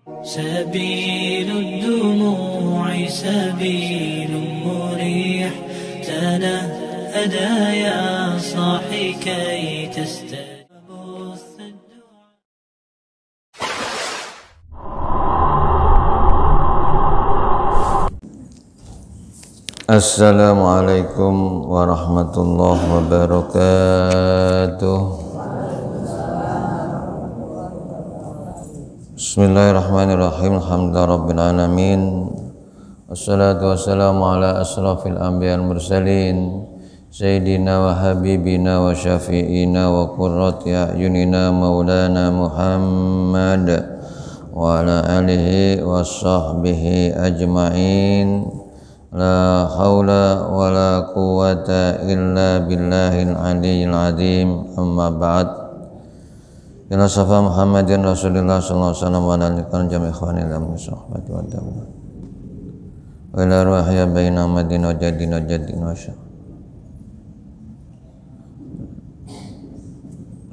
سبيل الدموع سبيل مريح تنهدى يا صاحي كي تستبث Assalamualaikum warahmatullahi wabarakatuh. Bismillahirrahmanirrahim. Alhamdulillah rabbil alamin. Wassalatu wassalamu ala asrafil anbiya wal mursalin sayyidina wa habibina wa syafi'ina wa qurrati a'yunina maulana Muhammad wa ala alihi wa sahbihi ajma'in. La haula wa la quwwata illa billahil aliyyil azim. Amma ba'd. Ila safa Muhammadin Rasulullah sallallahu alaihi wasallam wa ala jami' ikhwanil amri sahbati wa tabi'in. Wa ila ruhiya baina madin wa jadin wa jadin wa syah.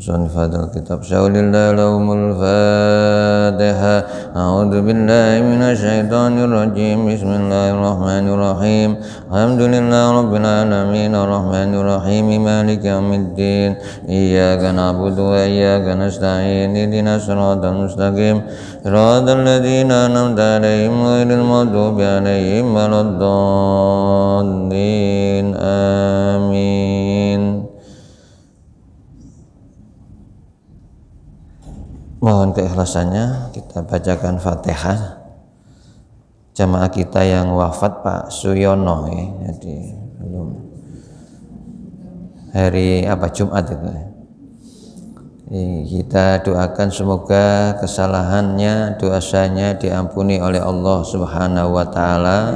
Fadil kitab Syaulillahi lahumul Fatiha. A'udzu billahi minasyaitonir rajim. Bismillahirrahmanirrahim. Alhamdulillahi rabbil alamin arrahmanir rahim maliki yaumiddin. Iyyaka na'budu wa iyyaka nasta'in. Ihdinas siratal mustaqim. Siratal ladzina an'amta 'alaihim ghairil maghdubi 'alaihim waladdallin. Amin. Mohon keikhlasannya kita bacakan Fatihah. Jamaah kita yang wafat Pak Suyono ya. Jadi belum hari Jumat itu. Kita doakan semoga kesalahannya, dosanya diampuni oleh Allah Subhanahu wa taala.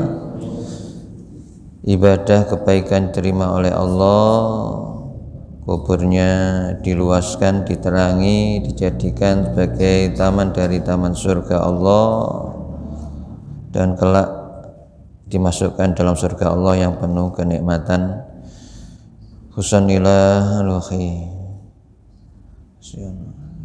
Ibadah kebaikan diterima oleh Allah. Kuburnya diluaskan, diterangi, dijadikan sebagai taman dari taman surga Allah, dan kelak dimasukkan dalam surga Allah yang penuh kenikmatan. Husnillah al-wakhi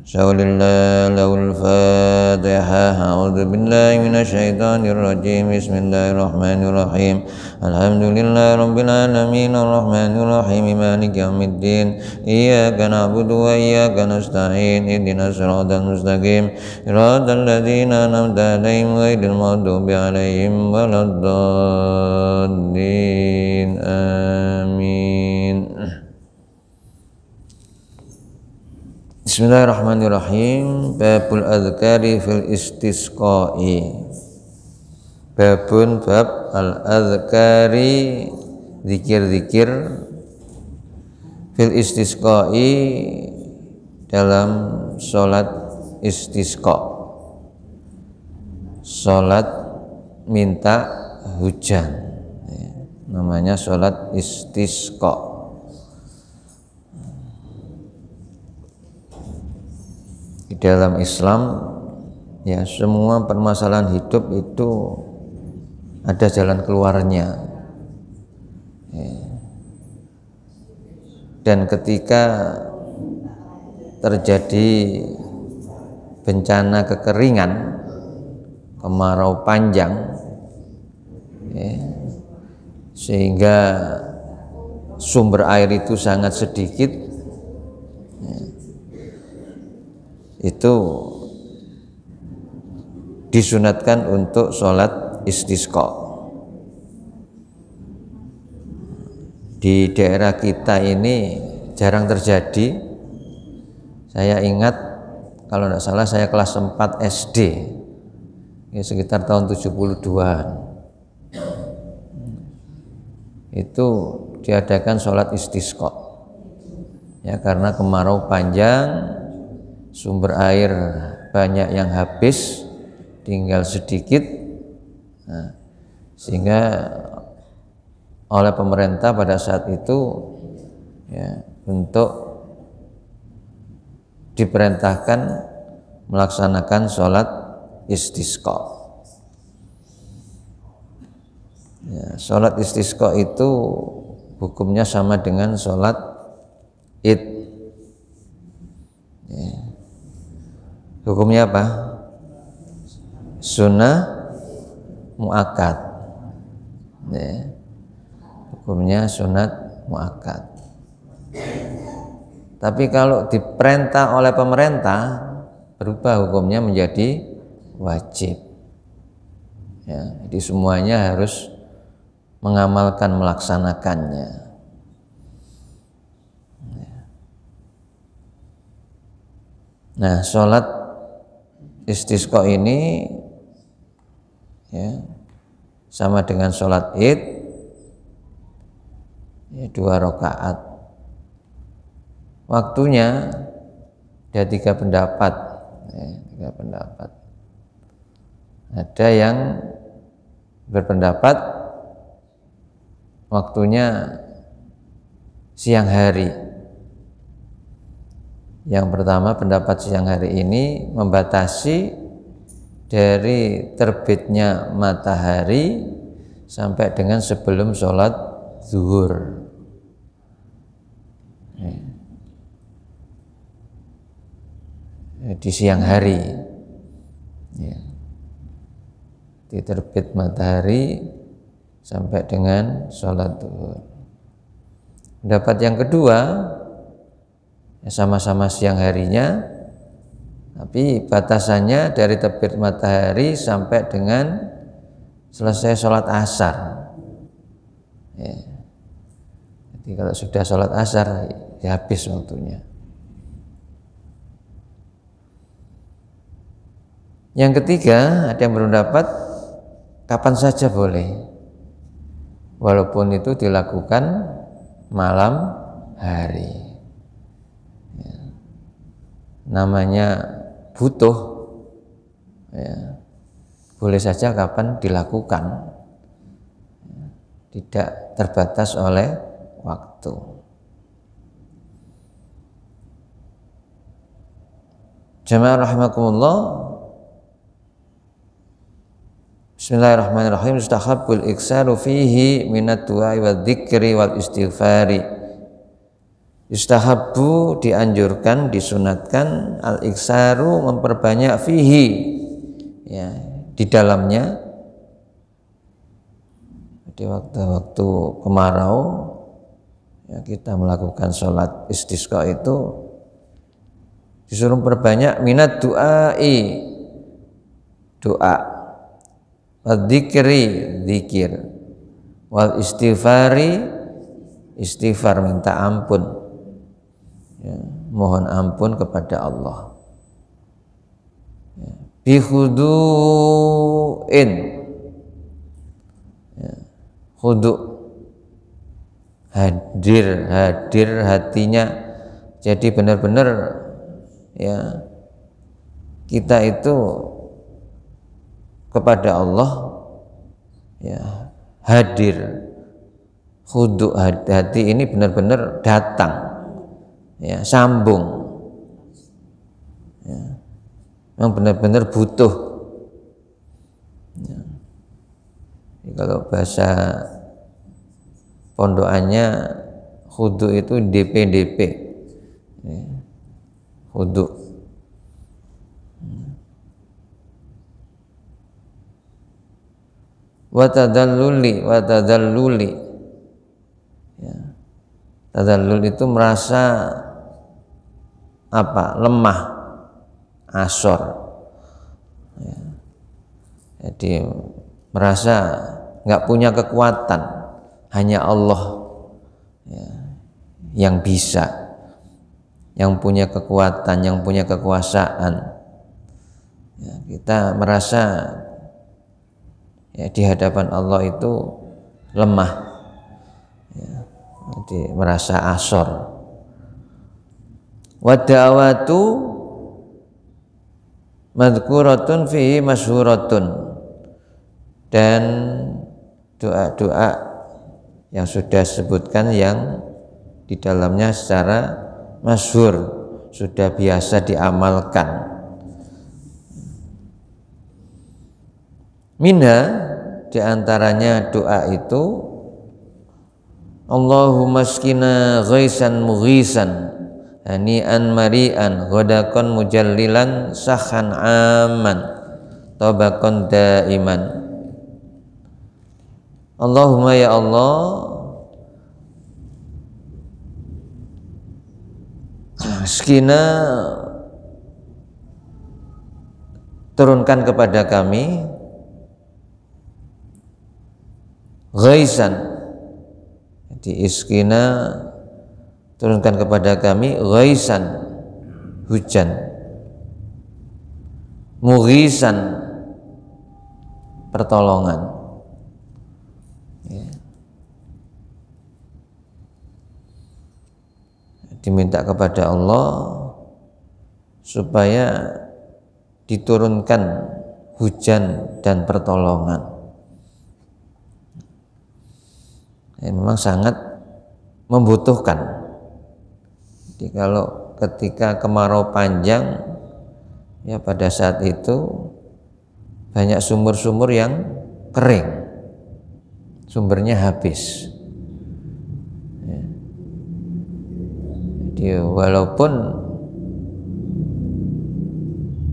Syaulillahi lahul Fatiha. A'udzu billahi minasyaitonir rajim. Bismillahirrahmanirrahim. Alhamdulillahi rabbil alamin arrahmanir rahim maliki yaumiddin. Iyyaka na'budu wa iyyaka nasta'in. Ihdinas siratal mustaqim. Siratal ladzina an'amta 'alaihim ghairil maghdubi 'alaihim waladdallin. Amin. Bismillahirrahmanirrahim. Babul adzkari fil istisqa'i. Babun bab al adzkari, zikir-zikir, fil istisqa'i, dalam salat istisqa, salat minta hujan, namanya salat istisqa. Di dalam Islam ya, semua permasalahan hidup itu ada jalan keluarnya ya. Dan ketika terjadi bencana kekeringan, kemarau panjang ya, sehingga sumber air itu sangat sedikit, itu disunatkan untuk sholat istisqa. Di daerah kita ini jarang terjadi. Saya ingat kalau tidak salah saya kelas 4 SD ya, sekitar tahun 72-an itu diadakan sholat istisqa ya, karena kemarau panjang, sumber air banyak yang habis, tinggal sedikit. Nah, sehingga oleh pemerintah pada saat itu ya, untuk diperintahkan melaksanakan sholat istisqa. Ya, sholat istisqa itu hukumnya sama dengan sholat id. Ya. Hukumnya apa? sunnah muakkad. Ya. Hukumnya sunat muakkad. Tapi kalau diperintah oleh pemerintah, berubah hukumnya menjadi wajib. Ya, jadi semuanya harus mengamalkan, melaksanakannya. Nah, sholat istisqa ini ya, sama dengan sholat id, ya, 2 rakaat. Waktunya ada 3 pendapat, ya, 3 pendapat. Ada yang berpendapat waktunya siang hari. Yang pertama, pendapat siang hari ini membatasi dari terbitnya matahari sampai dengan sebelum sholat zuhur. Di siang hari ya. Di terbit matahari sampai dengan sholat zuhur. Pendapat yang kedua, ya sama-sama siang harinya, tapi batasannya dari terbit matahari sampai dengan selesai sholat asar. Ya. Jadi kalau sudah sholat asar, ya habis waktunya. Yang ketiga, ada yang berpendapat kapan saja boleh, walaupun itu dilakukan malam hari. Ya. Namanya butuh, ya, boleh saja kapan dilakukan, ya, tidak terbatas oleh waktu. Jamaah rahimakumullah. Bismillahirrahmanirrahim. Yustahabbul iksaru fihi minat du'a wa dzikri wal istighfari. Yustahabbu, dianjurkan, disunatkan, al iksaru, memperbanyak, fihi, ya, di dalamnya. Di waktu-waktu kemarau, ya, kita melakukan sholat istisqa itu disuruh perbanyak minat du'ai, doa, dzikri, zikir, wal istighfari, istighfar, minta ampun, ya, mohon ampun kepada Allah, ya, bi khudu'in, ya, khudu', hadir hatinya. Jadi benar-benar, ya, kita itu kepada Allah, ya, hadir, khudu', hati ini benar-benar datang, ya, sambung, ya, memang benar-benar butuh, ya. Kalau bahasa pondokannya khudu' itu DP, ya, khudu'. Watadalluli, ya. Tadallul itu merasa apa? Lemah, asor, ya. Jadi merasa nggak punya kekuatan, hanya Allah, ya, yang bisa, yang punya kekuatan, yang punya kekuasaan, ya. Kita merasa, ya, di hadapan Allah itu lemah, ya, jadi merasa asor. Wada'awatu madhkuratun fihi masyhuratun, dan doa-doa yang sudah sebutkan yang di dalamnya secara masyhur, sudah biasa diamalkan. Minha, diantaranya doa itu, Allahumma skina ghaisan mughisan, hani'an mari'an, ghadakon mujallilan, sakhan aman, tabaqan daiman. Allahumma ya Allah, Skina turunkan kepada kami ghaisan. Jadi iskina turunkan kepada kami ghaisan, hujan, mughisan, pertolongan. Ya. Diminta kepada Allah supaya diturunkan hujan dan pertolongan. Ya, memang sangat membutuhkan. Jadi kalau ketika kemarau panjang, ya pada saat itu banyak sumur-sumur yang kering, sumbernya habis. Ya. Jadi walaupun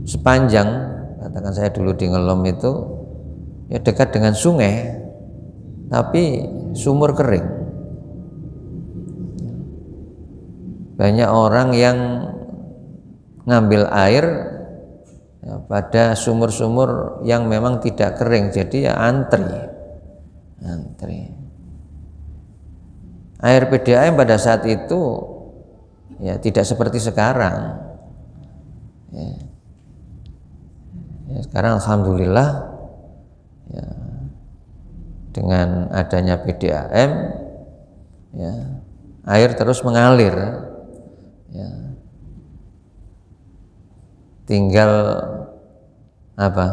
sepanjang, katakan saya dulu di Ngelom itu ya dekat dengan sungai, tapi sumur kering. Banyak orang yang ngambil air ya, pada sumur-sumur yang memang tidak kering, jadi ya antri. Air PDAM pada saat itu ya tidak seperti sekarang. Ya, sekarang alhamdulillah ya, dengan adanya PDAM ya, air terus mengalir ya. Tinggal apa?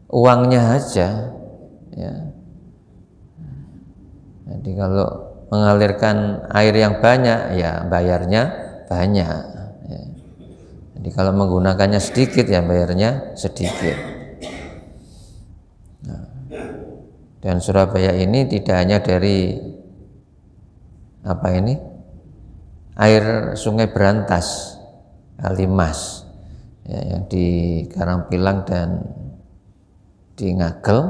Uangnya aja ya. Jadi kalau mengalirkan air yang banyak ya bayarnya banyak ya. Jadi kalau menggunakannya sedikit ya bayarnya sedikit. Nah, dan Surabaya ini tidak hanya dari apa ini air Sungai Berantas, Kalimas ya, yang di Karangpilang dan di Ngagel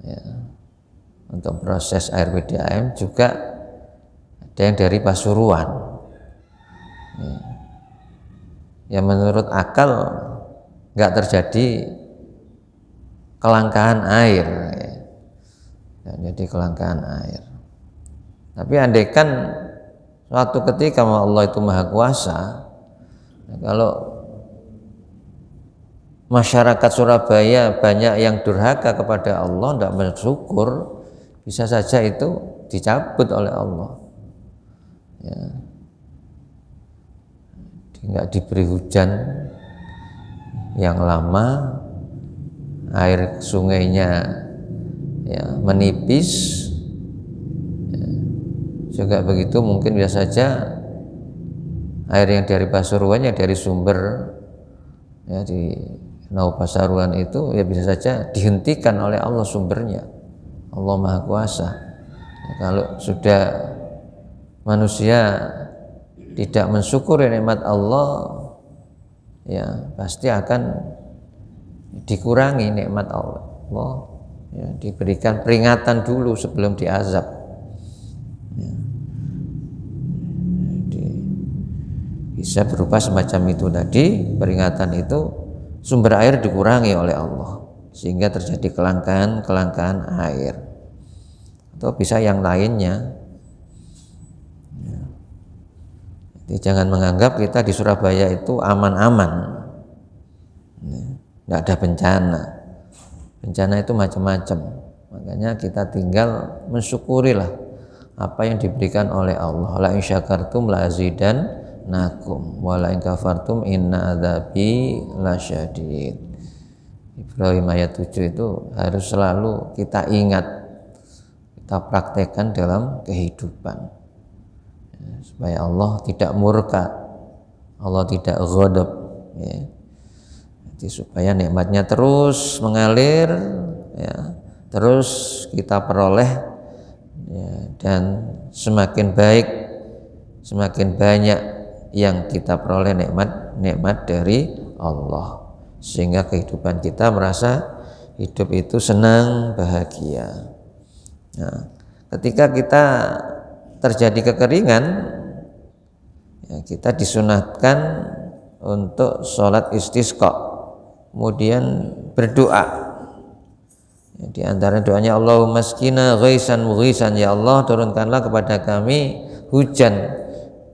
ya, untuk proses air PDAM juga ada yang dari Pasuruan ya. Ya menurut akal nggak terjadi kelangkaan air ya. Jadi kelangkaan air. Tapi andaikan suatu ketika Allah itu maha kuasa, nah kalau masyarakat Surabaya banyak yang durhaka kepada Allah, tidak bersyukur, bisa saja itu dicabut oleh Allah ya. Nggak diberi hujan yang lama, air sungainya ya menipis ya. Juga begitu mungkin bisa saja air yang dari Pasuruan, yang dari sumber ya di Nau Pasuruan itu ya bisa saja dihentikan oleh Allah sumbernya. Allah Maha Kuasa ya, kalau sudah manusia tidak mensyukuri nikmat Allah ya pasti akan dikurangi nikmat Allah ya, diberikan peringatan dulu sebelum diazab ya. Jadi, bisa berupa semacam itu tadi, peringatan itu sumber air dikurangi oleh Allah sehingga terjadi kelangkaan air, atau bisa yang lainnya. Jadi jangan menganggap kita di Surabaya itu aman-aman, nggak ada bencana. Bencana itu macam-macam. Makanya kita tinggal mensyukurilah apa yang diberikan oleh Allah. La in syakartum la azidannakum wa la in kafartum inna adzabi lasyadid. Ibrahim ayat 7 itu harus selalu kita ingat, kita praktekkan dalam kehidupan. Supaya Allah tidak murka, Allah tidak ghadab ya. Jadi supaya nikmatnya terus mengalir ya, terus kita peroleh ya, dan semakin baik, semakin banyak yang kita peroleh nikmat dari Allah, sehingga kehidupan kita merasa hidup itu senang, bahagia. Nah, ketika kita terjadi kekeringan, ya, kita disunatkan untuk sholat istisqa, kemudian berdoa. Ya, di antara doanya Allahumma askina ghaisan mughisan, ya Allah turunkanlah kepada kami hujan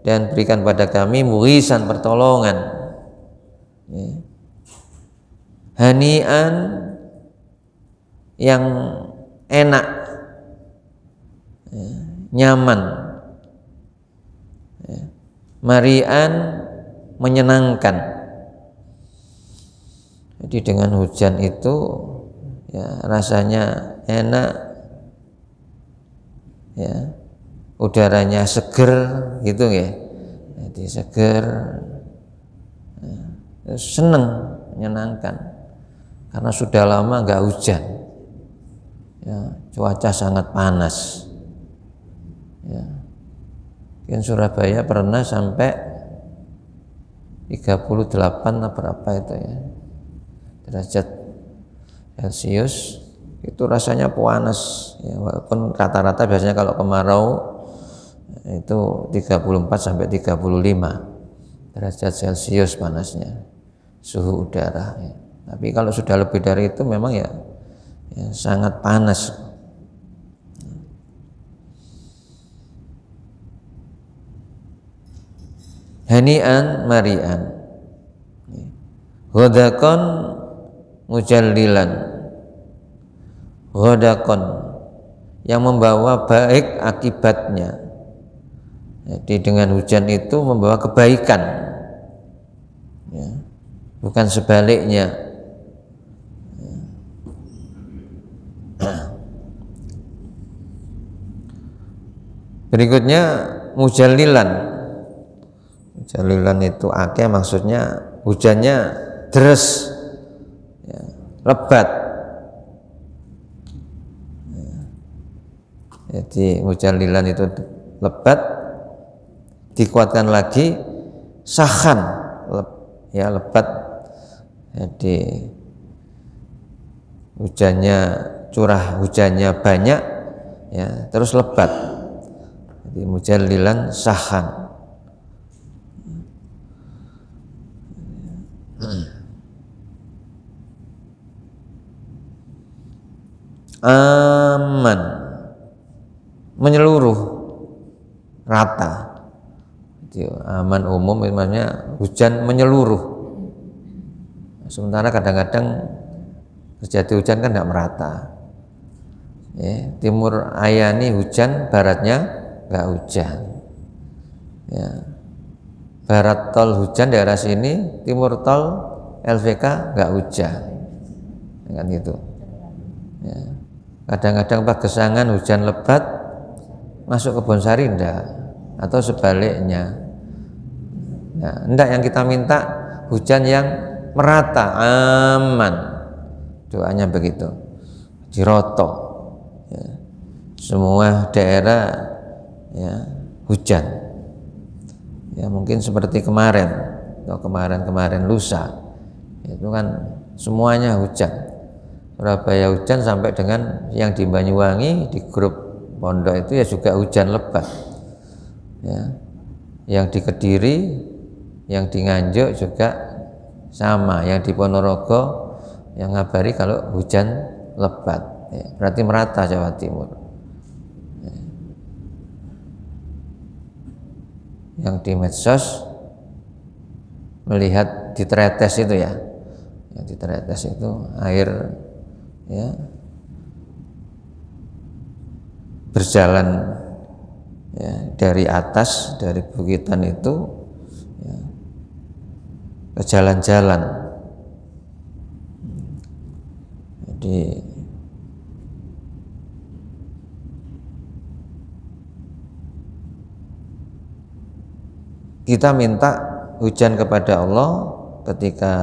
dan berikan pada kami mughisan, pertolongan. Ya. Hani'an, yang enak, ya, nyaman, ya. Mari'an, menyenangkan. Jadi dengan hujan itu ya rasanya enak, ya, udaranya seger gitu ya, jadi seger, ya, seneng, menyenangkan karena sudah lama nggak hujan, ya, cuaca sangat panas, ya. Mungkin Surabaya pernah sampai 38 atau berapa itu ya derajat Celcius, itu rasanya panas, ya, walaupun rata-rata biasanya kalau kemarau itu 34 sampai 35 derajat Celcius panasnya suhu udara, ya. Tapi kalau sudah lebih dari itu memang ya sangat panas. Hani'an mari'an, ghadaqan mujallilan. Ghadaqan, yang membawa baik akibatnya. Jadi dengan hujan itu membawa kebaikan, ya, bukan sebaliknya. Berikutnya mujallilan. Mujallilan itu akeh, maksudnya hujannya deres, ya, lebat. Jadi mujallilan itu lebat, dikuatkan lagi sahan, ya, lebat. Jadi hujannya, curah hujannya banyak, ya, terus lebat. Jadi mujallilan sahan. Aman, menyeluruh, rata. Jadi aman umum, namanya hujan menyeluruh. Sementara kadang-kadang terjadi hujan kan tidak merata, ya, timur ayani hujan, baratnya nggak hujan, ya. Barat tol hujan daerah sini, timur tol LVK nggak hujan, kan gitu, ya. Kadang-kadang Pagesangan hujan lebat, masuk Kebonsari enggak, atau sebaliknya. Nah, enggak, yang kita minta hujan yang merata, aman. Doanya begitu, diroto, ya. Semua daerah, ya, hujan, ya, mungkin seperti kemarin atau kemarin lusa, itu kan semuanya hujan. Surabaya hujan, sampai dengan yang di Banyuwangi di grup pondok itu ya juga hujan lebat, ya. Yang di Kediri, yang di Nganjuk juga sama, yang di Ponorogo yang ngabari kalau hujan lebat, ya, berarti merata Jawa Timur, ya. Yang di medsos melihat di Tretes itu, ya, yang di Tretes itu air, ya, berjalan, ya, dari atas, dari bukitan itu, ya, ke jalan-jalan. Jadi kita minta hujan kepada Allah ketika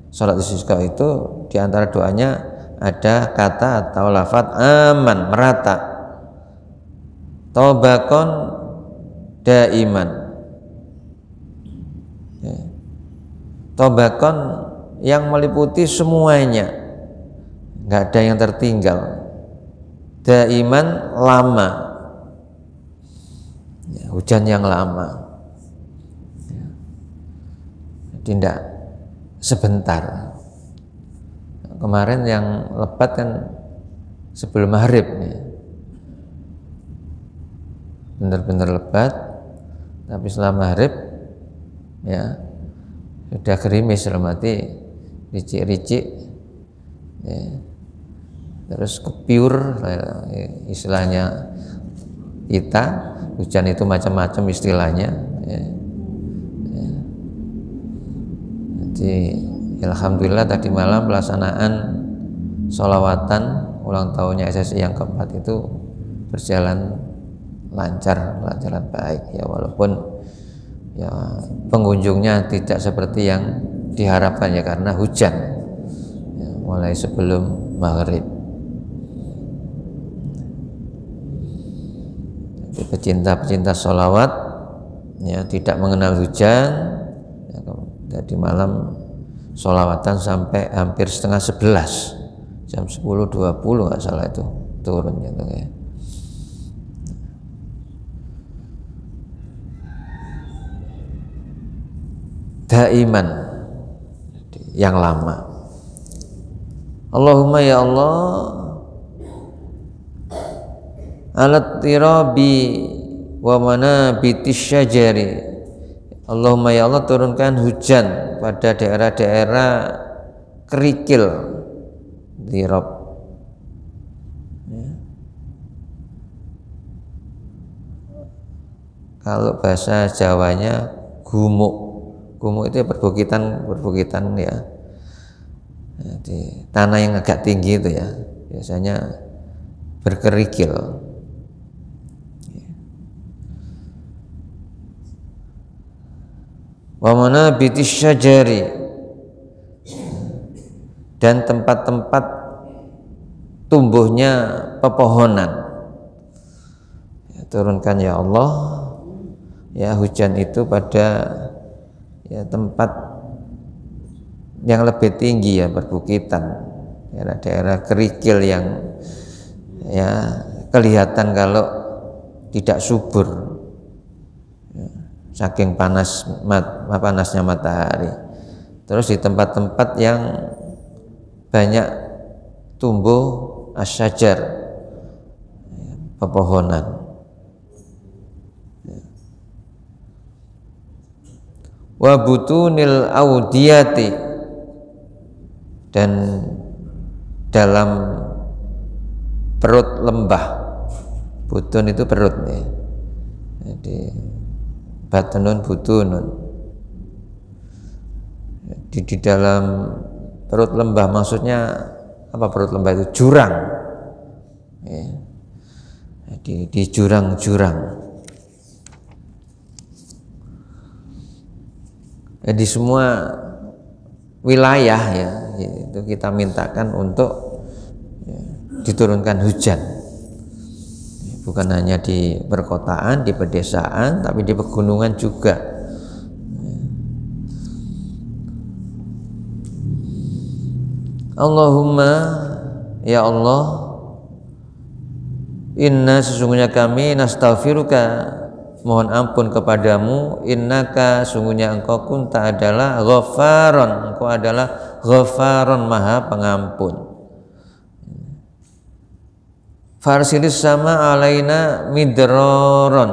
sholat istisqa itu, diantara doanya ada kata atau lafadz aman, merata. Tobakon daiman, ya. Tobakon yang meliputi semuanya, nggak ada yang tertinggal, daiman lama, ya, hujan yang lama, ya. Tidak sebentar. Kemarin yang lebat kan sebelum maghrib, ya. Benar-benar lebat, tapi setelah maghrib ya sudah gerimis, mati ricik-ricik, ya. Terus kepiur, istilahnya kita, hujan itu macam-macam istilahnya, ya. Ya. Jadi alhamdulillah tadi malam pelaksanaan sholawatan ulang tahunnya SSI yang keempat itu berjalan lancar baik, ya, walaupun ya pengunjungnya tidak seperti yang diharapkan, ya, karena hujan, ya, mulai sebelum maghrib. Jadi pecinta sholawat, ya, tidak mengenal hujan, ya, tadi malam sholawatan sampai hampir setengah 11, jam 10.20 nggak salah itu turun, gitu, ya. Daiman, yang lama. Allahumma ya Allah, alat tirabi wa manabitis syajari. Allahumma ya Allah, turunkan hujan pada daerah-daerah kerikil, tirab, ya. Kalau bahasa Jawanya gumuk. Gumuk itu ya perbukitan, ya. Di tanah yang agak tinggi itu, ya, biasanya berkerikil. Wa manabitis syajari, dan tempat-tempat tumbuhnya pepohonan, ya, turunkan ya Allah, ya, hujan itu pada, ya, tempat yang lebih tinggi, ya, perbukitan, daerah-daerah kerikil yang, ya, kelihatan kalau tidak subur, ya, saking panasnya matahari. Terus di tempat-tempat yang banyak tumbuh asyajar, ya, pepohonan. Wa butunil audiyati, dan dalam perut lembah. Butun itu perut, nih. Jadi batunun butunun. Di dalam perut lembah, maksudnya apa perut lembah itu? Jurang, ya. Di jurang-jurang. Di semua wilayah, ya, itu kita mintakan untuk, ya, diturunkan hujan, bukan hanya di perkotaan, di pedesaan, tapi di pegunungan juga. Allahumma ya Allah, inna, sesungguhnya kami, nastaghfiruka, mohon ampun kepadamu, innaka, sungguhnya engkau, kunta, adalah ghafaron, engkau adalah ghafaron, maha pengampun. Farsilis sama alaina midroron,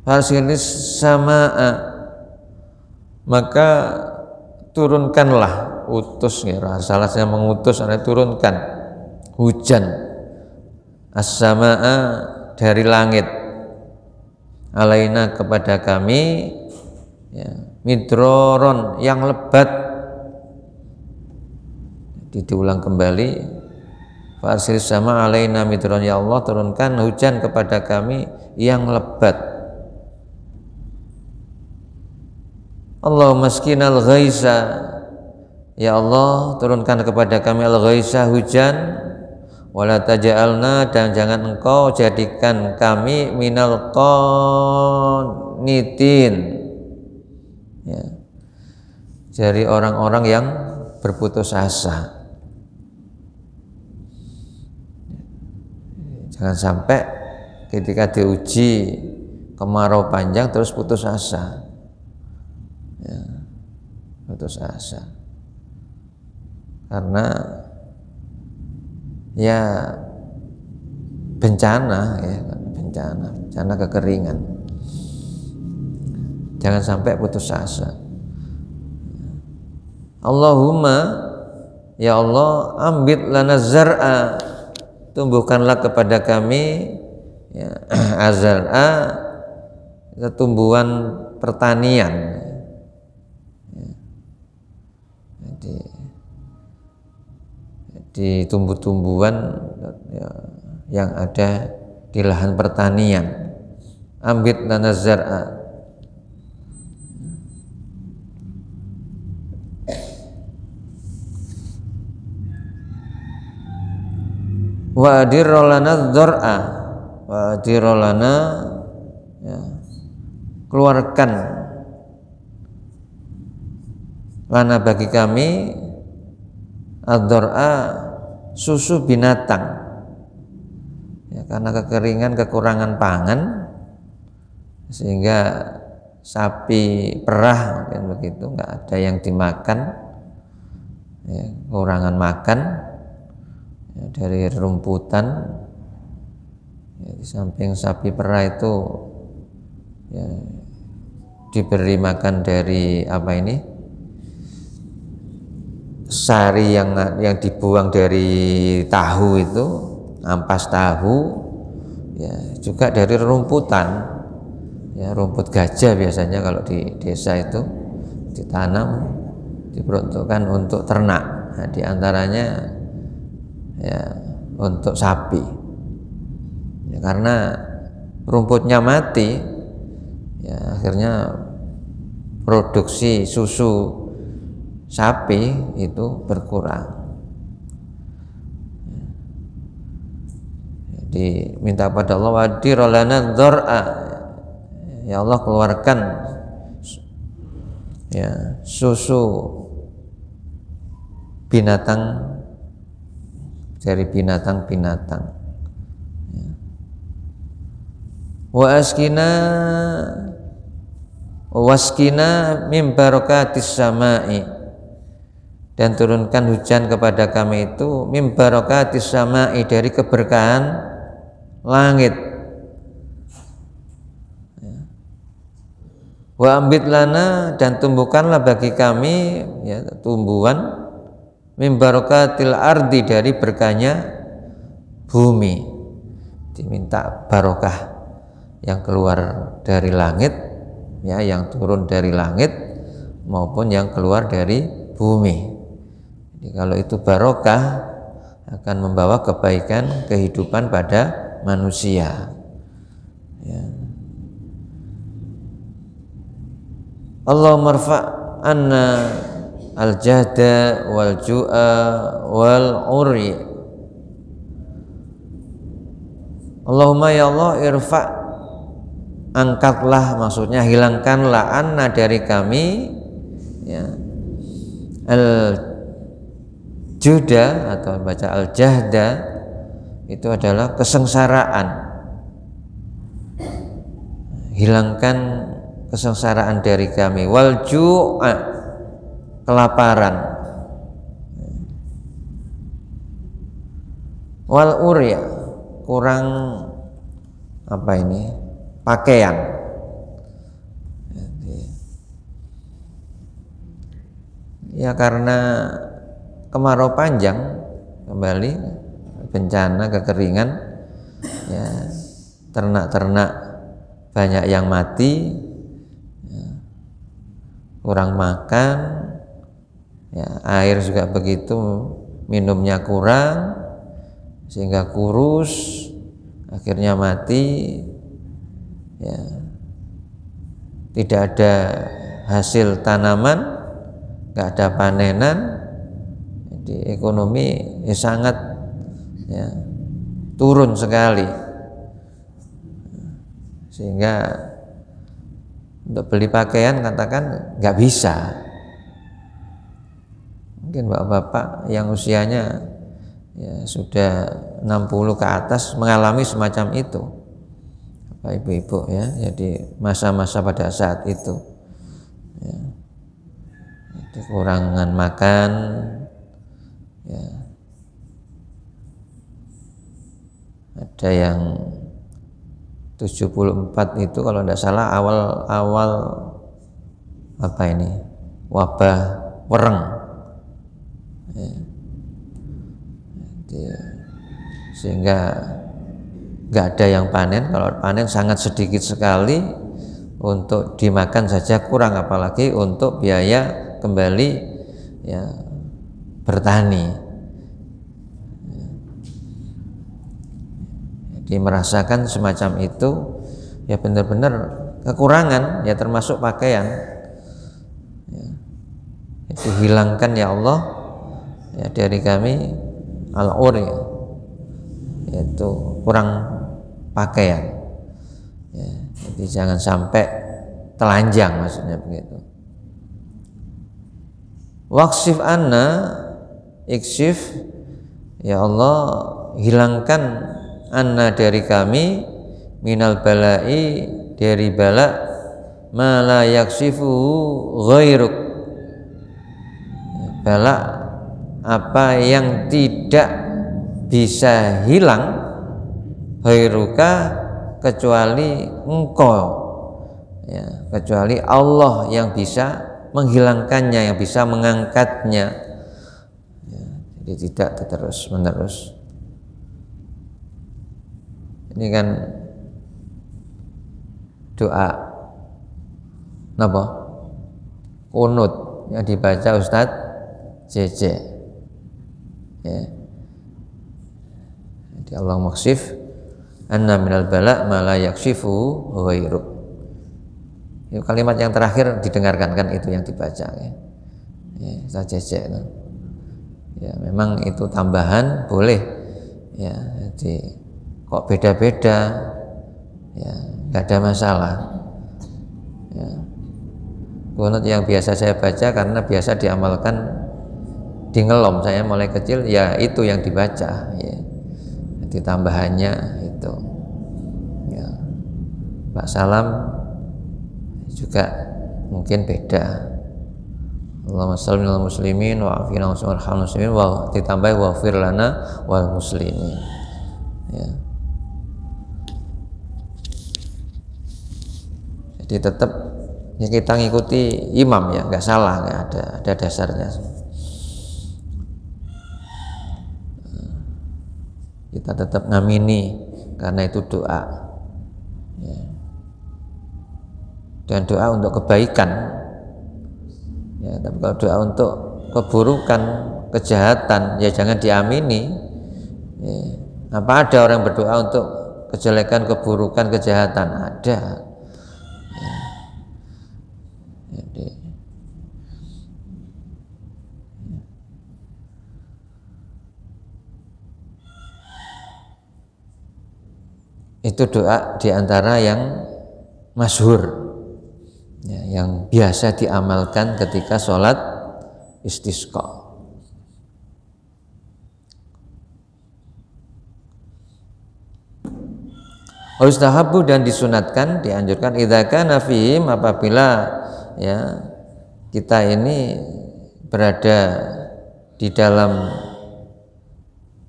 farsilis samaa, maka turunkanlah, utus, ya, salahnya mengutus, ada turunkan hujan, as-samaa, dari langit, alaina, kepada kami, ya, midroron, yang lebat. Diulang kembali, farsil sama alaina midron, ya Allah, turunkan hujan kepada kami yang lebat. Allahumma asqinal ghaisa, ya Allah, turunkan kepada kami al-ghaisa, hujan, wala taj'alna, dan jangan engkau jadikan kami minal qanitin, dari orang-orang yang berputus asa. Jangan sampai ketika diuji kemarau panjang terus putus asa, ya, putus asa, karena ya bencana, ya bencana kekeringan. Jangan sampai putus asa. Allahumma, ya Allah, ambit lana zar'a, tumbuhkanlah kepada kami ya, azar'a, tumbuhan pertanian. Di tumbuh-tumbuhan ya, yang ada di lahan pertanian. Ambit lana zar'a. Wa adirolana dzar'a, wa adirolana, ya, keluarkan lana bagi kami adzar'a, susu binatang, ya, karena kekeringan, kekurangan pangan, sehingga sapi perah mungkin begitu, nggak ada yang dimakan, ya, kekurangan makan. Ya, dari rumputan, ya, di samping sapi perah itu ya, diberi makan dari apa ini, sari yang dibuang dari tahu itu, ampas tahu, ya, juga dari rumputan, ya, rumput gajah biasanya kalau di desa itu ditanam, diperuntukkan untuk ternak. Nah, diantaranya ya untuk sapi, ya, karena rumputnya mati, ya, akhirnya produksi susu sapi itu berkurang. Jadi minta pada Allah, wadirolana dzar'a, ya Allah, keluarkan ya susu binatang dari binatang-binatang, ya. Wa waskina mim barakatis sama'i, dan turunkan hujan kepada kami itu mim barakatis sama'i, dari keberkahan langit, ya. Wa ambit lana, dan tumbuhkanlah bagi kami ya tumbuhan min barakatil ardi, dari berkahnya bumi. Diminta barokah yang keluar dari langit, ya, yang turun dari langit maupun yang keluar dari bumi. Jadi kalau itu barokah akan membawa kebaikan kehidupan pada manusia, ya. Allahumma rfa' anna al-jahda wal ju'a wal uri. Allahumma, ya Allah, irfa', angkatlah, maksudnya hilangkanlah, anna, dari kami, ya, al-juda atau baca al-jahda itu adalah kesengsaraan. Hilangkan kesengsaraan dari kami. Wal ju'a, kelaparan. Wal urya, kurang apa ini, pakaian. Ya, karena kemarau panjang, kembali bencana kekeringan, ya, ternak-ternak banyak yang mati, ya, kurang makan, ya, air juga begitu, minumnya kurang sehingga kurus, akhirnya mati, ya, tidak ada hasil tanaman, nggak ada panenan. Jadi ekonomi ya sangat, ya, turun sekali, sehingga untuk beli pakaian katakan nggak bisa, Mungkin bapak-bapak yang usianya ya sudah 60 ke atas mengalami semacam itu, Bapak Ibu-ibu ya. Jadi masa-masa pada saat itu ya, kekurangan makan ya, ada yang 74 itu kalau tidak salah awal apa ini wabah wereng ya. Jadi, sehingga nggak ada yang panen, kalau panen sangat sedikit sekali, untuk dimakan saja kurang, apalagi untuk biaya kembali ya bertani. Jadi merasakan semacam itu ya, benar-benar kekurangan ya, termasuk pakaian ya. Itu hilangkan ya Allah ya dari kami al-ur ya, yaitu kurang pakaian ya. Jadi jangan sampai telanjang, maksudnya begitu. Waqsif anna, ikshif ya Allah, hilangkan anna dari kami, minal balai, dari bala, ma la yaksifu ghairuk, bala apa yang tidak bisa hilang, ghairuka kecuali engkau ya, kecuali Allah yang bisa menghilangkannya, yang bisa mengangkatnya ya. Jadi tidak terus menerus. Ini kan doa napa? Kunut yang dibaca Ustadz JJ ya. Jadi Allah maksif anna minal bala ma la yakshifu ghairuk. Itu kalimat yang terakhir didengarkan kan, itu yang dibaca ya. Ya, Ustadz JJ kan. Ya, memang itu tambahan boleh ya. Jadi kok beda-beda ya, nggak ada masalah ya. Kunut yang biasa saya baca karena biasa diamalkan di ngelom saya mulai kecil ya, itu yang dibaca ya. Jadi tambahannya itu ya. Pak Salam juga mungkin beda. Allahumma shalli alal muslimin wa afina warhamna muslimin wa ditambah wa fir lana wal muslimin ya. Jadi tetap ya kita ngikuti imam ya, nggak salah, nggak ada dasarnya. Kita tetap ngamini karena itu doa ya. Dan doa untuk kebaikan ya, tapi kalau doa untuk keburukan, kejahatan ya jangan diamini ya. Apa ada orang berdoa untuk kejelekan, keburukan, kejahatan? Ada ya. Jadi itu doa diantara yang masyhur ya, yang biasa diamalkan ketika sholat istisqa. Ustahabu dan disunatkan, dianjurkan idza kana fihim, apabila ya kita ini berada di dalam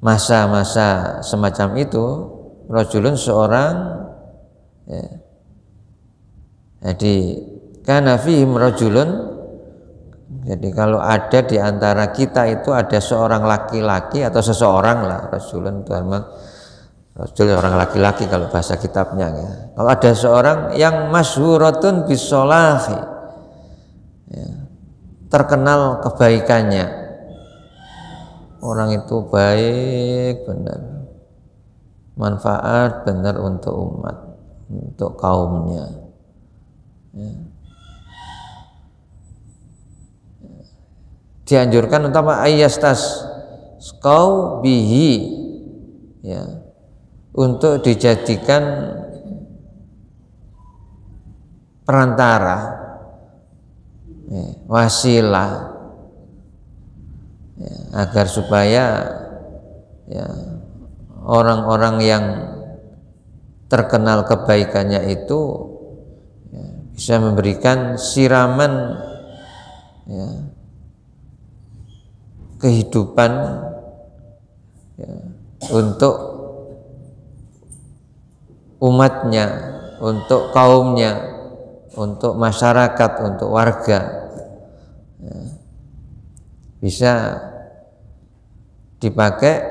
masa-masa semacam itu, rajulun seorang ya. Jadi kana fihim rajulun, jadi kalau ada di antara kita itu ada seorang laki-laki atau seseorang lah, rajulun itu memang rajul orang laki-laki kalau bahasa kitabnya ya. Kalau ada seorang yang masyhuratun bisolahi ya, terkenal kebaikannya, orang itu baik benar, manfaat benar untuk umat, untuk kaumnya ya. Dianjurkan untuk ayastas kau bihi ya, untuk dijadikan perantara ya, wasilah ya, agar supaya ya, orang-orang yang terkenal kebaikannya itu ya, bisa memberikan siraman ya, kehidupan ya, untuk umatnya, untuk kaumnya, untuk masyarakat, untuk warga ya, bisa dipakai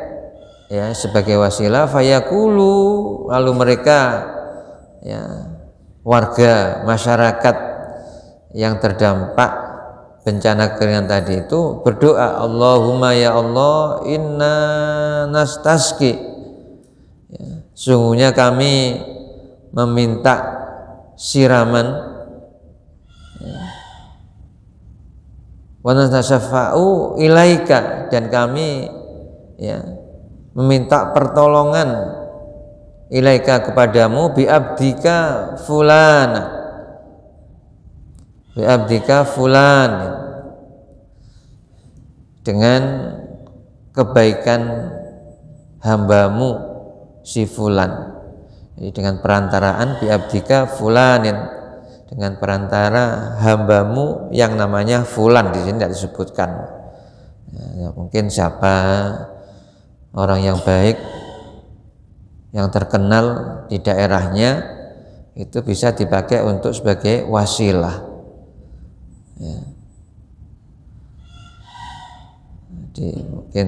ya sebagai wasilah fayaqulu, lalu mereka ya warga masyarakat yang terdampak bencana kekeringan tadi itu berdoa, Allahumma ya Allah inna nastasqi ya, sungguhnya kami meminta siraman ya, wa natasyaffa'u ilaika, dan kami ya meminta pertolongan ilaika kepadamu biabdika fulan dengan kebaikan hambamu si fulan. Jadi dengan perantaraan biabdika fulanin, dengan perantara hambamu yang namanya fulan, di sini tidak disebutkan ya, mungkin siapa orang yang baik yang terkenal di daerahnya itu bisa dipakai untuk sebagai wasilah ya. Jadi mungkin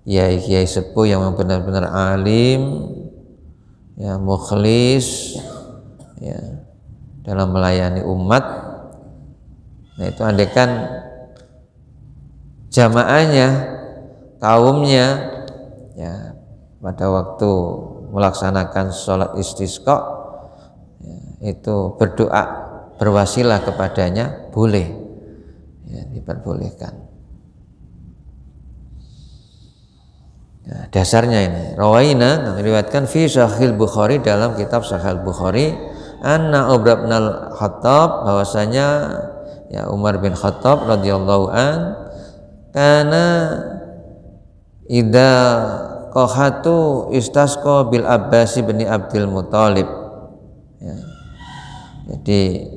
kiai sepuh yang benar-benar alim ya, mukhlis ya, dalam melayani umat. Nah itu andaikan jamaahnya, kaumnya ya pada waktu melaksanakan sholat istisqa ya, itu berdoa berwasilah kepadanya, boleh ya, diperbolehkan. Nah, dasarnya ini rawaina, meriwayatkan fi Sahih Bukhari, dalam kitab Sahih Bukhari, anna Umar bin Khattab, bahwasanya ya Umar bin Khattab radhiyallahu an karena idza qahatu istasqa bil Abbas bin Abdul Muthalib ya. Jadi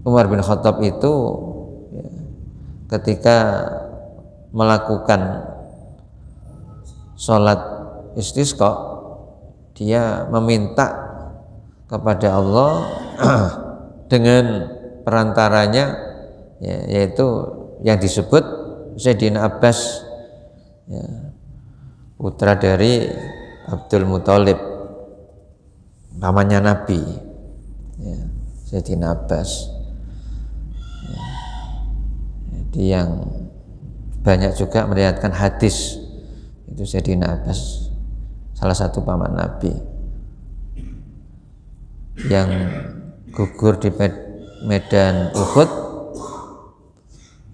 Umar bin Khattab itu ya, ketika melakukan sholat istisqa, dia meminta kepada Allah dengan perantaranya ya, yaitu yang disebut Sayyidina Abbas ya, putra dari Abdul Muthalib, pamannya Nabi ya, Sayyidina Abbas ya. Jadi yang banyak juga meriwayatkan hadis itu Sayyidina Abbas, salah satu paman Nabi yang gugur di medan Uhud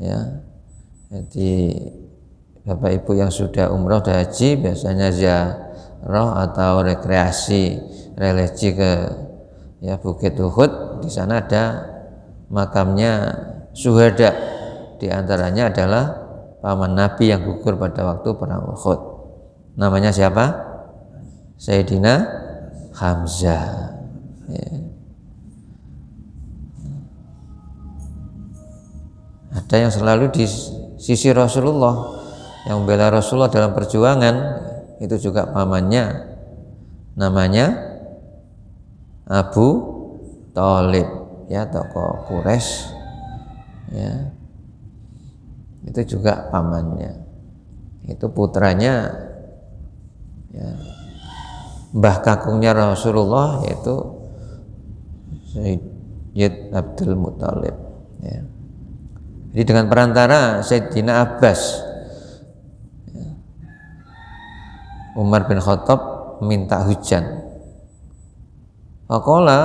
ya. Jadi Bapak Ibu yang sudah umroh dan haji biasanya ziarah atau rekreasi religi ke ya Bukit Uhud. Di sana ada makamnya syuhada, di antaranya adalah paman Nabi yang gugur pada waktu perang Uhud. Namanya siapa? Sayyidina Hamzah ya. Ada yang selalu di sisi Rasulullah, yang membela Rasulullah dalam perjuangan, itu juga pamannya, namanya Abu Thalib ya, tokoh Quraisy ya. Itu juga pamannya, itu putranya ya, mbah kakungnya Rasulullah, yaitu Sayyid Abdul Muthalib ya. Jadi dengan perantara Sayyidina Abbas ya, Umar bin Khattab minta hujan. Faqala,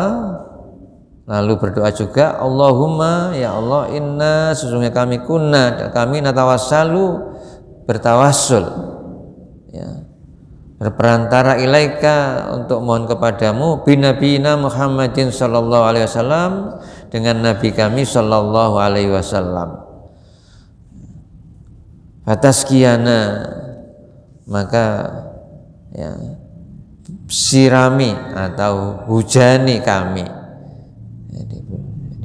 lalu berdoa juga, Allahumma ya Allah inna, sesungguhnya kami kami natawassalu, bertawassul ya, berperantara ilaika, untuk mohon kepadamu, binabiyina Muhammadin sallallahu alaihi wasallam, dengan nabi kami sallallahu alaihi wasallam. Fataskiyana, maka ya, sirami atau hujani kami. Jadi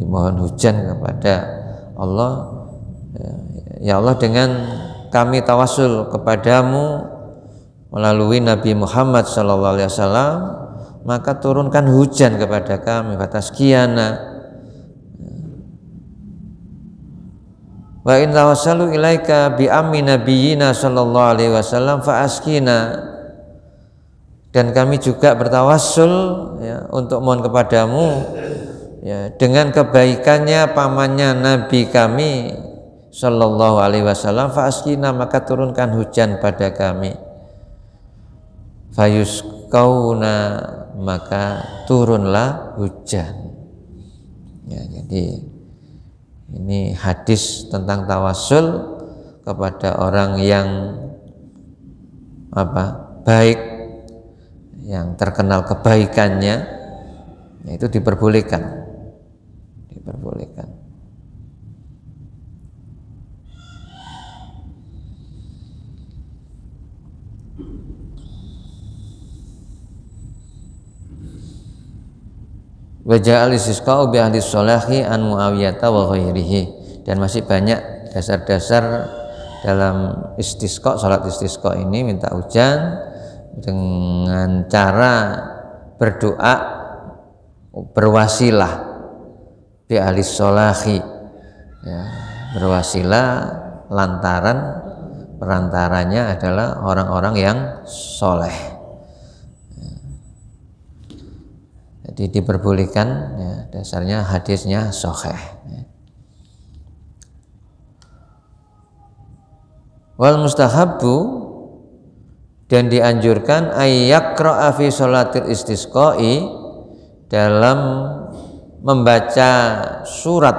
dimohon hujan kepada Allah, ya Allah, dengan kami tawasul kepadamu melalui Nabi Muhammad SAW, maka turunkan hujan kepada kami. Fataskiyana. Wa in tawassalu ilaika bi ammi nabiyina sallallahu alaihi wasallam fa askina, dan kami juga bertawassul ya, untuk mohon kepadamu ya, dengan kebaikannya pamannya Nabi kami sallallahu alaihi wasallam, fa askina, maka turunkan hujan pada kami. Fayusqauna, maka turunlah hujan. Ya, jadi ini hadis tentang tawasul kepada orang yang baik, yang terkenal kebaikannya, itu diperbolehkan. Wa ja'al istisqa'u bi ahli sholahi an Muawiyah wa ghairihi, dan masih banyak dasar-dasar dalam istisqa, salat istisqa ini minta hujan dengan cara berdoa berwasilah bi ahli sholahi ya, berwasilah lantaran perantaranya adalah orang-orang yang soleh. Jadi diperbolehkan ya, dasarnya hadisnya sahih ya. Wal mustahabbu, dan dianjurkan ayyaqra'a fi sholatil istisqa'i, dalam membaca surat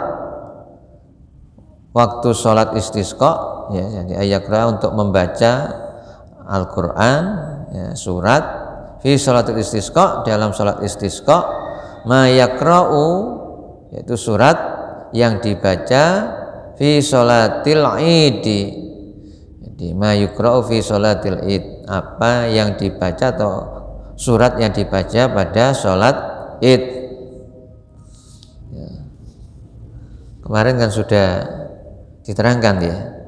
waktu sholat istisqa ya, jadi ayyaqra'a untuk membaca Al-Qur'an ya, surat fi sholatil istisqa, dalam sholat istisqa, ma yakra'u, yaitu surat yang dibaca fi sholatil idi. Jadi ma yukra'u fi sholatil id, apa yang dibaca atau surat yang dibaca pada sholat id ya. Kemarin kan sudah diterangkan ya,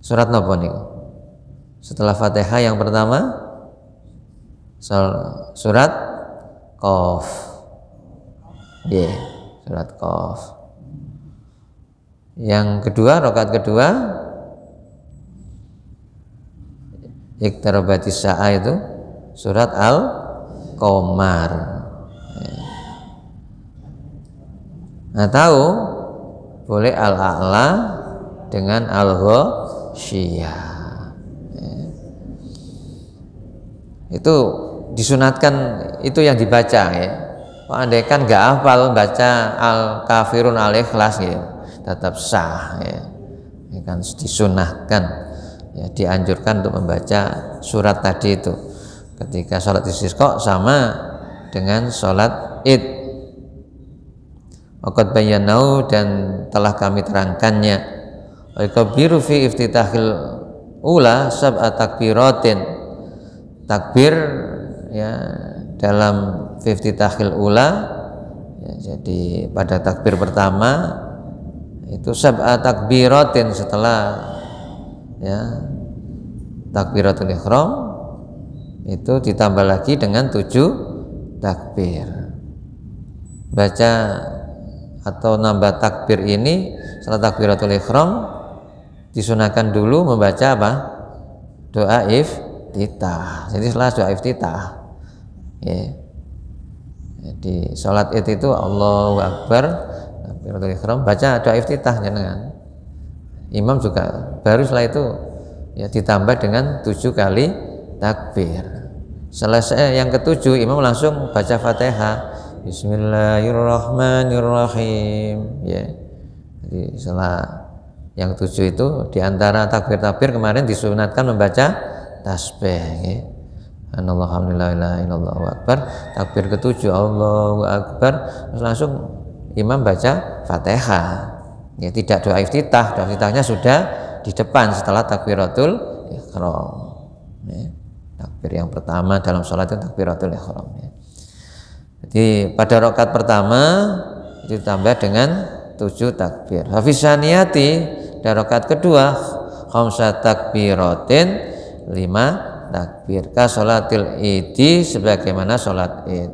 surat napa niku setelah Fatihah yang pertama surat Qaf. Yeah, surat Qaf. Yang kedua, rakaat kedua Iqtarabatis Sa'ah, itu surat Al-Qamar. Nah, tahu boleh Al-A'la dengan Al-Ghasyiyah. Itu disunatkan, itu yang dibaca ya. Andaikan nggak hafal baca Al-Kafirun Al-Ikhlas ya, tetap sah ya. Ini kan disunahkan ya, dianjurkan untuk membaca surat tadi itu ketika sholat istisqa sama dengan sholat id. Waqad bayyanahu, dan telah kami terangkannya. Wa kabiru fi iftitahil ula sab'a takbiratin, takbir ya dalam iftitahil ula ya, jadi pada takbir pertama itu sab'a takbiratin, setelah ya takbiratul ihram itu ditambah lagi dengan 7 takbir. Baca atau nambah takbir ini setelah takbiratul ihram disunahkan dulu membaca apa? Doa iftitah. Jadi setelah doa iftitah ya. Jadi sholat id itu Allahu Akbar, takbiratul ihram, baca doa iftitah jangan. Imam juga baru setelah itu ya ditambah dengan 7 kali takbir. Selesai yang ke-7 imam langsung baca Fatihah, Bismillahirrahmanirrahim ya. Jadi setelah yang 7 itu diantara takbir-takbir kemarin disunatkan membaca tasbih ya. Alhamdulillah Allahu Akbar, takbir ke-7 Allahu Akbar, terus langsung imam baca Fatihah Ya, tidak doa iftitah. Doa iftitahnya sudah di depan setelah takbiratul ihram. Ya, takbir yang pertama dalam sholat itu takbiratul ihram. Ya. Jadi pada rakaat pertama itu ditambah dengan 7 takbir. Hafizaniyati dan rakaat kedua khamsa takbiratin 5 takbir. Ka sholatil idi sebagaimana sholat id.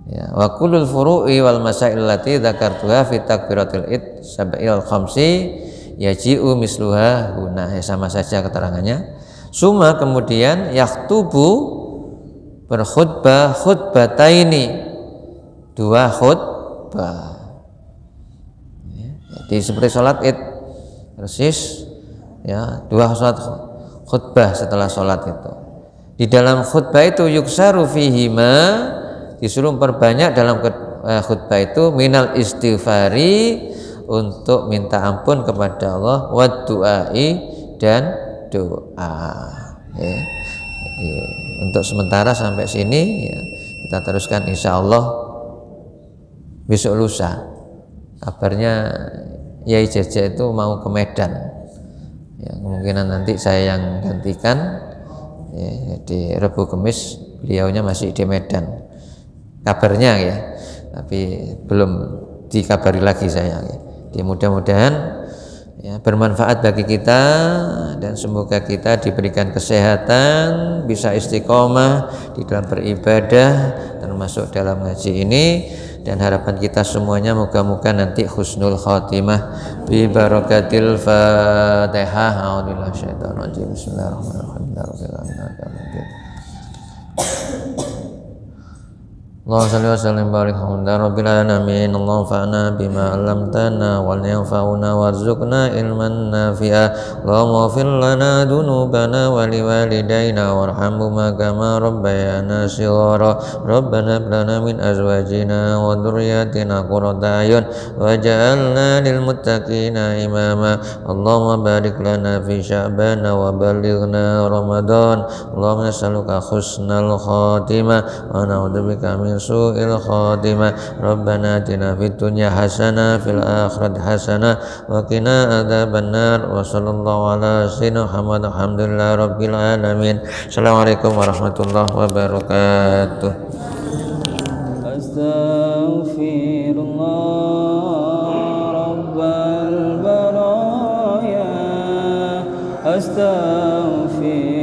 Ya, wa kullul furu'i wal masail lati dzakartuha fi takbiratil id sab'il khamsi yaji'u misluha huna. Ya, sama saja keterangannya. Suma kemudian yaktubu berkhutbah khutbataini, 2 khutbah. Ya, jadi seperti sholat id persis ya, 2 sholat khutbah setelah sholat itu. Di dalam khutbah itu yuksaru fihima, disuruh perbanyak dalam khutbah itu minal istighfari, untuk minta ampun kepada Allah, wa du'ai dan doa. Ya. Jadi, untuk sementara sampai sini ya, kita teruskan insya Allah besok lusa. Kabarnya Yai Jaja itu mau ke Medan. Ya, kemungkinan nanti saya yang gantikan. Ya, di Rebu Kemis beliaunya masih di Medan. Kabarnya ya, tapi belum dikabari lagi saya. Ya. Jadi mudah-mudahan ya, bermanfaat bagi kita dan semoga kita diberikan kesehatan, bisa istiqomah di dalam beribadah termasuk dalam ngaji ini, dan harapan kita semuanya moga-moga nanti husnul khatimah bi barakatil Fatihah. A'udzubillahi minasyaitonir rajim. Bismillahirrahmanirrahim. Allahumma shalli wa sallim barik ala rabbil alamin. Allahumma fa'na bima 'allamtana wal yanfa'una warzuqna ilman nafi'a. Allahumma ighfir lana dhunubana wa liwalidayna warhamhuma kama rabbayana shighara. Rabbana hab lana min azwajina wa dhurriyyatina qurrata a'yun waj'alna lil muttaqina imama. Allahumma barik lana fi sya'bana wa ballighna ramadan. Allahumma nas'aluka husnal khatimah wa na'udzubika min su'il khatimah. Rabbana atina fid dunya hasanah fil akhirati hasanah wa qina adzabannar. Wa sallallahu ala sayyidina Muhammad. Alhamdulillahi rabbil alamin. Assalamualaikum warahmatullahi wabarakatuh. Astaghfirullah rabbal baraya, astaghfirullah